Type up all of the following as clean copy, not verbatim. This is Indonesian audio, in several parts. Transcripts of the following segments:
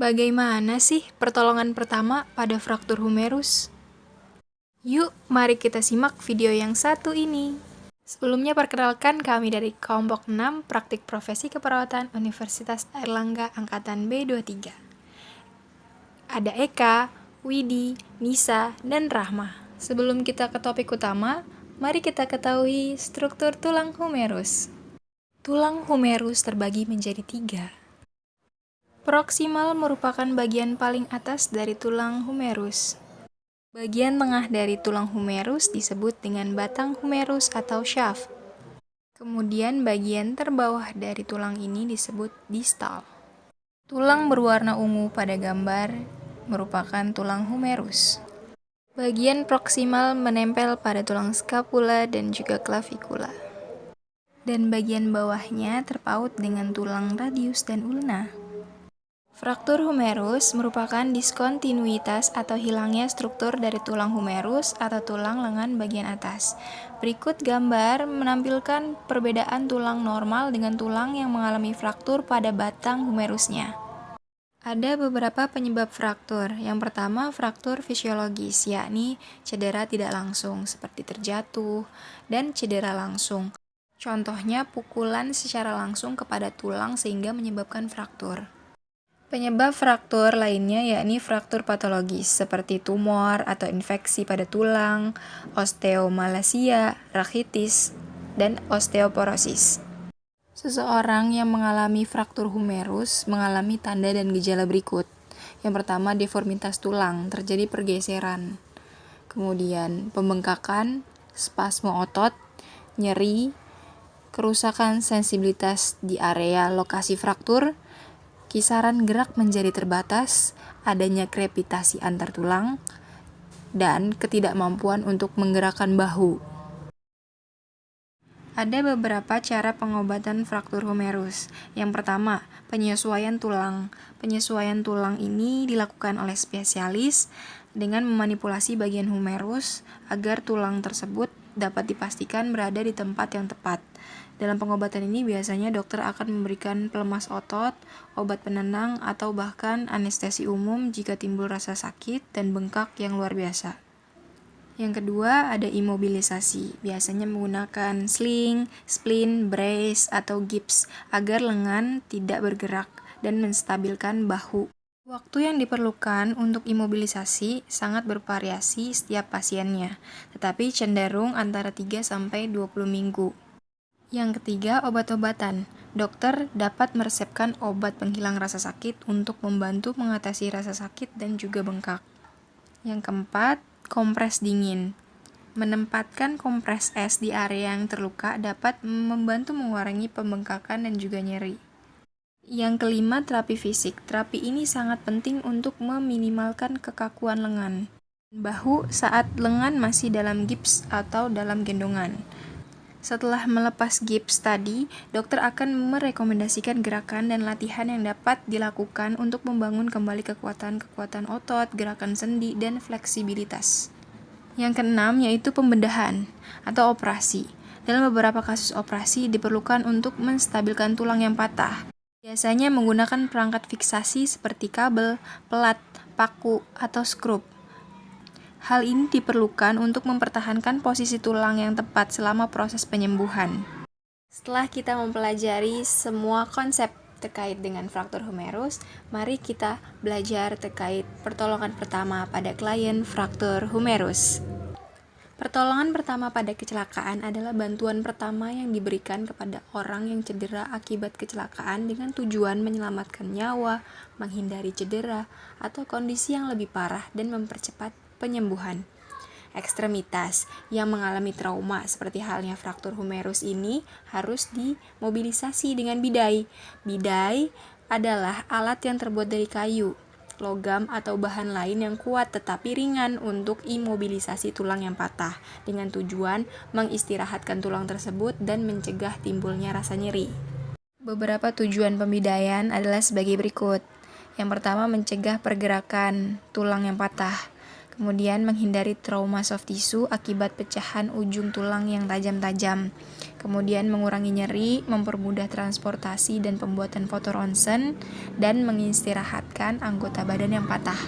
Bagaimana sih pertolongan pertama pada fraktur humerus? Yuk, mari kita simak video yang satu ini. Sebelumnya perkenalkan kami dari kelompok 6 Praktik Profesi Keperawatan Universitas Airlangga Angkatan B23. Ada Eka, Widi, Nisa, dan Rahma. Sebelum kita ke topik utama, mari kita ketahui struktur tulang humerus. Tulang humerus terbagi menjadi 3. Proksimal merupakan bagian paling atas dari tulang humerus. Bagian tengah dari tulang humerus disebut dengan batang humerus atau shaft. Kemudian bagian terbawah dari tulang ini disebut distal. Tulang berwarna ungu pada gambar merupakan tulang humerus. Bagian proksimal menempel pada tulang scapula dan juga clavikula. Dan bagian bawahnya terpaut dengan tulang radius dan ulna. Fraktur humerus merupakan diskontinuitas atau hilangnya struktur dari tulang humerus atau tulang lengan bagian atas. Berikut gambar menampilkan perbedaan tulang normal dengan tulang yang mengalami fraktur pada batang humerusnya. Ada beberapa penyebab fraktur. Yang pertama, fraktur fisiologis, yakni cedera tidak langsung seperti terjatuh dan cedera langsung. Contohnya pukulan secara langsung kepada tulang sehingga menyebabkan fraktur. Penyebab fraktur lainnya yakni fraktur patologis seperti tumor atau infeksi pada tulang, osteomalacia, rakitis, dan osteoporosis. Seseorang yang mengalami fraktur humerus mengalami tanda dan gejala berikut. Yang pertama, deformitas tulang, terjadi pergeseran. Kemudian, pembengkakan, spasme otot, nyeri, kerusakan sensibilitas di area lokasi fraktur, kisaran gerak menjadi terbatas, adanya krepitasi antar tulang, dan ketidakmampuan untuk menggerakkan bahu. Ada beberapa cara pengobatan fraktur humerus. Yang pertama, penyesuaian tulang. Penyesuaian tulang ini dilakukan oleh spesialis dengan memanipulasi bagian humerus agar tulang tersebut dapat dipastikan berada di tempat yang tepat. Dalam pengobatan ini biasanya dokter akan memberikan pelemas otot, obat penenang, atau bahkan anestesi umum jika timbul rasa sakit dan bengkak yang luar biasa. Yang kedua, ada imobilisasi. Biasanya menggunakan sling, splint, brace, atau gips agar lengan tidak bergerak dan menstabilkan bahu. Waktu yang diperlukan untuk imobilisasi sangat bervariasi setiap pasiennya, tetapi cenderung antara 3-20 minggu. Yang ketiga, obat-obatan. Dokter dapat meresepkan obat penghilang rasa sakit untuk membantu mengatasi rasa sakit dan juga bengkak. Yang keempat, kompres dingin. Menempatkan kompres es di area yang terluka dapat membantu mengurangi pembengkakan dan juga nyeri. Yang kelima, terapi fisik. Terapi ini sangat penting untuk meminimalkan kekakuan lengan, bahu saat lengan masih dalam gips atau dalam gendongan. Setelah melepas gips tadi, dokter akan merekomendasikan gerakan dan latihan yang dapat dilakukan untuk membangun kembali kekuatan otot, gerakan sendi, dan fleksibilitas. Yang keenam yaitu pembedahan atau operasi. Dalam beberapa kasus operasi diperlukan untuk menstabilkan tulang yang patah. Biasanya menggunakan perangkat fiksasi seperti kabel, pelat, paku, atau skrup. Hal ini diperlukan untuk mempertahankan posisi tulang yang tepat selama proses penyembuhan. Setelah kita mempelajari semua konsep terkait dengan fraktur humerus, mari kita belajar terkait pertolongan pertama pada klien fraktur humerus. Pertolongan pertama pada kecelakaan adalah bantuan pertama yang diberikan kepada orang yang cedera akibat kecelakaan dengan tujuan menyelamatkan nyawa, menghindari cedera, atau kondisi yang lebih parah dan mempercepat penyembuhan. Ekstremitas yang mengalami trauma seperti halnya fraktur humerus ini harus dimobilisasi dengan bidai. Bidai adalah alat yang terbuat dari kayu, logam atau bahan lain yang kuat tetapi ringan untuk imobilisasi tulang yang patah dengan tujuan mengistirahatkan tulang tersebut dan mencegah timbulnya rasa nyeri. Beberapa tujuan pembidaian adalah sebagai berikut. Yang pertama, mencegah pergerakan tulang yang patah. Kemudian menghindari trauma soft tissue akibat pecahan ujung tulang yang tajam-tajam. kemudian mengurangi nyeri, mempermudah transportasi dan pembuatan foto ronsen, dan mengistirahatkan anggota badan yang patah.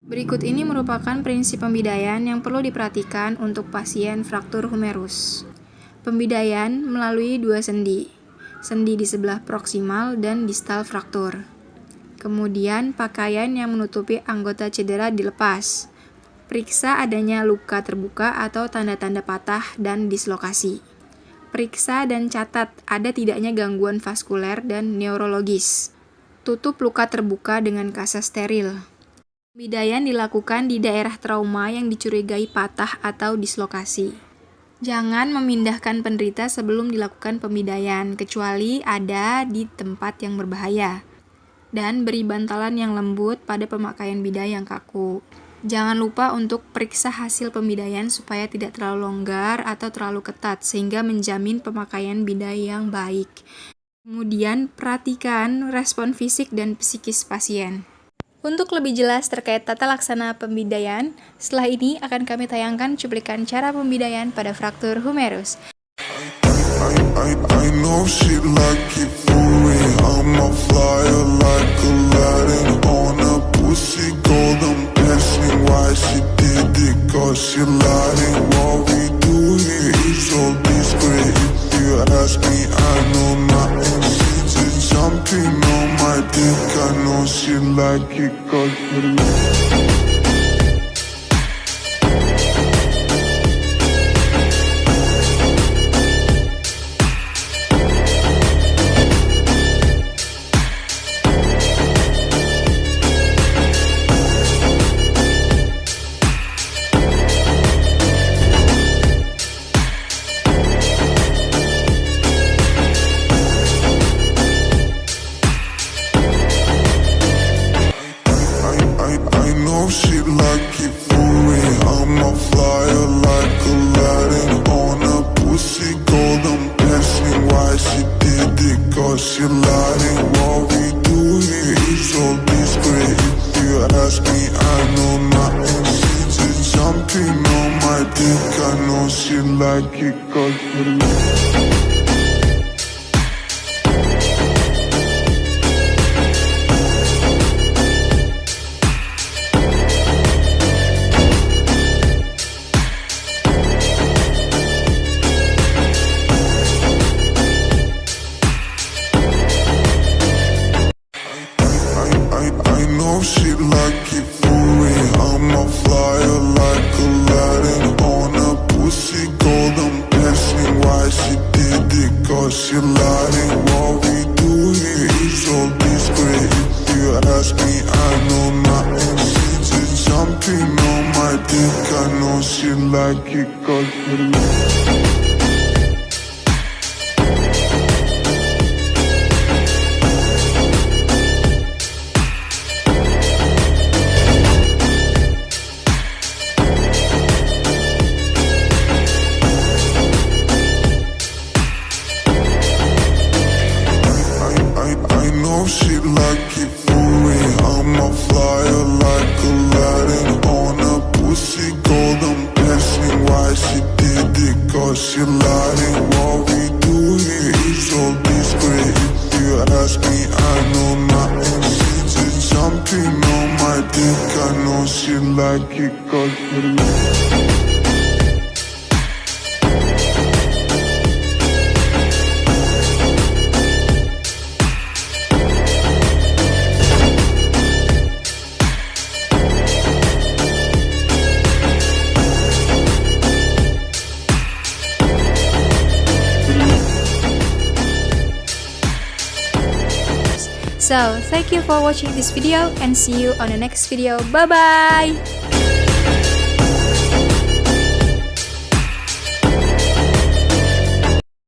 Berikut ini merupakan prinsip pembidayaan yang perlu diperhatikan untuk pasien fraktur humerus. Pembidayaan melalui dua sendi di sebelah proksimal dan distal fraktur. Kemudian pakaian yang menutupi anggota cedera dilepas. Periksa adanya luka terbuka atau tanda-tanda patah dan dislokasi. Periksa dan catat ada tidaknya gangguan vaskuler dan neurologis. Tutup luka terbuka dengan kasa steril. Pembidayaan dilakukan di daerah trauma yang dicurigai patah atau dislokasi. Jangan memindahkan penderita sebelum dilakukan pembidayaan, kecuali ada di tempat yang berbahaya. Dan beri bantalan yang lembut pada pemakaian bidai yang kaku. Jangan lupa untuk periksa hasil pembidayaan supaya tidak terlalu longgar atau terlalu ketat, sehingga menjamin pemakaian bidai yang baik. Kemudian, perhatikan respon fisik dan psikis pasien. Untuk lebih jelas terkait tata laksana pembidayaan, setelah ini akan kami tayangkan cuplikan cara pembidayaan pada fraktur humerus. I know she like it for real. I'm a flyer like Aladdin on a pussy golden blessing. Why she did it? Cause she lying. What we do here is all discreet. If you ask me, I know nothing. She's just jumping on my dick. I know she like it cause she she like it for real. I'm a flyer like Aladdin on a pussy golden blessing. Why she did it? Cause she lying. What we do here is all discreet. If you ask me, I know nothing. She's just jumping on my dick. I know she like it cause she she like it for real. I'm a flyer like Aladdin on a pussy golden blessing. Why she did it? Cause she lying. What we do here is all discreet. If you ask me, I know nothing. She's just jumping on my dick. I know she like it cause she she like it for real. I'm a flyer like Aladdin on a pussy golden blessing. Why she did it? Cause she lying. What we do here is all discreet. If you ask me, I know nothing. She's just jumping on my dick. I know she like it cause she So, thank you for watching this video and see you on the next video. Bye bye!